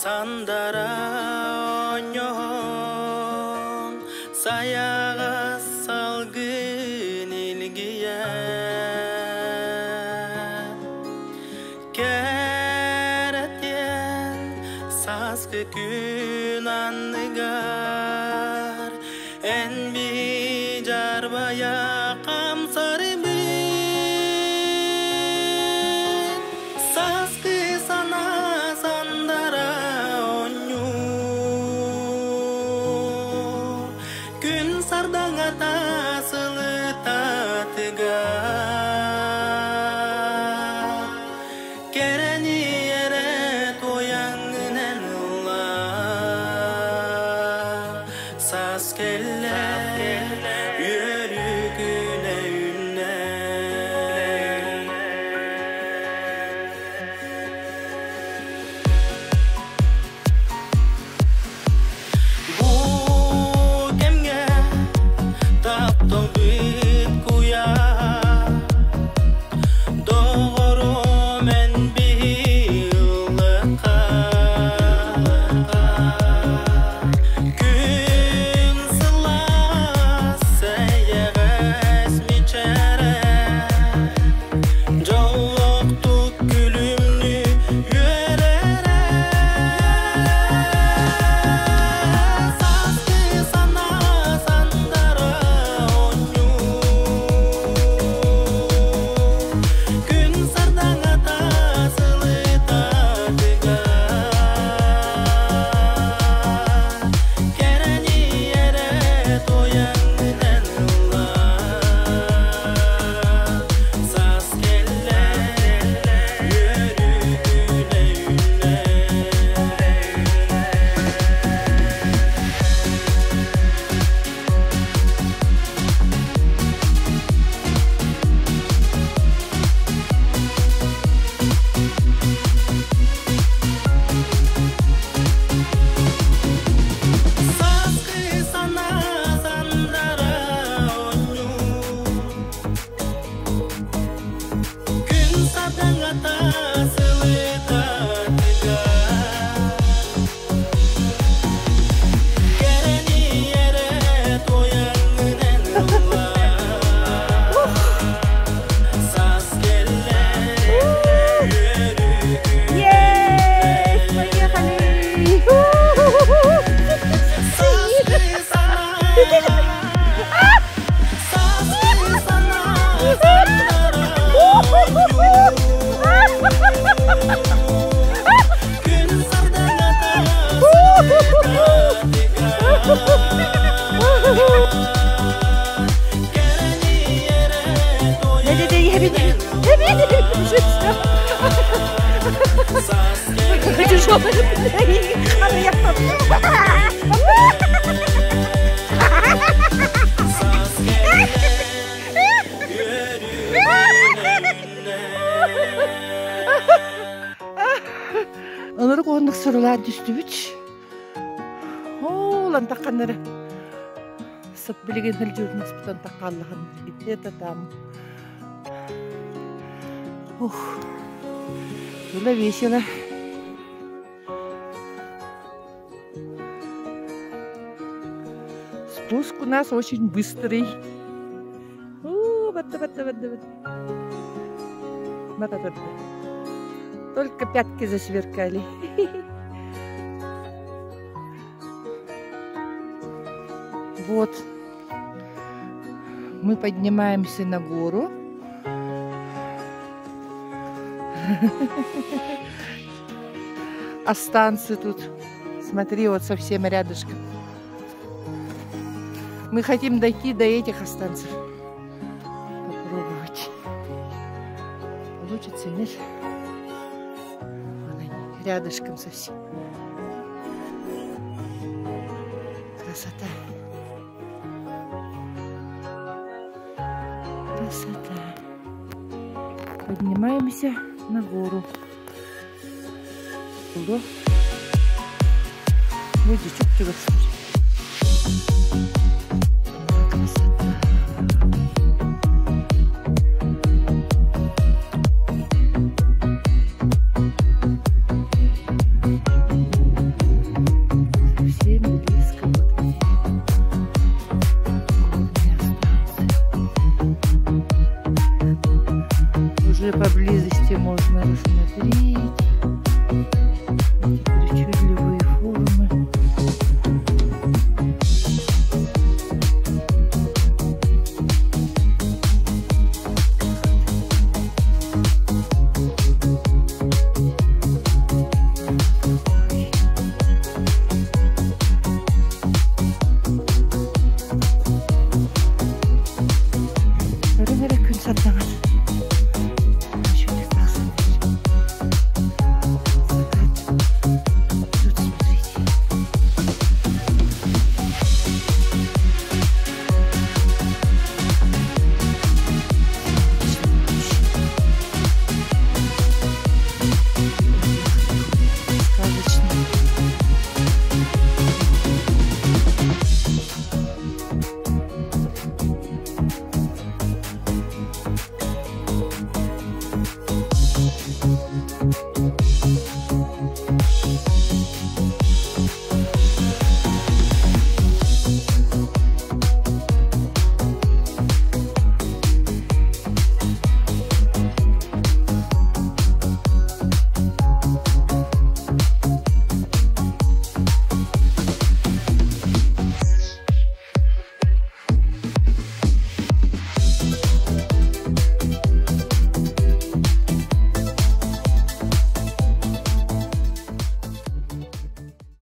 Sandara onyon sayaga salgın ilgiye keretyen saskı gün anlıgar en bir carbaya kamsarı Onları konuk sorular düştü üç. Olan takkanları. Sıp bilgin hılcırın aspıdan takkanlığın. Gitti tatam. Было весело. Спуск у нас очень быстрый. Только пятки засверкали. Вот. Мы поднимаемся на гору. А станции тут, смотри, вот совсем рядышком. Мы хотим дойти до этих станций. Попробовать. Получится, нет? Вон они, рядышком совсем. Красота. Красота. Поднимаемся на гору. Ого. Выйди, что ты говоришь? Красота. посмотреть эти причудливые формы. Өрі күн саптаған. Шөлік тағсын. Тут смотрите. Сказочно.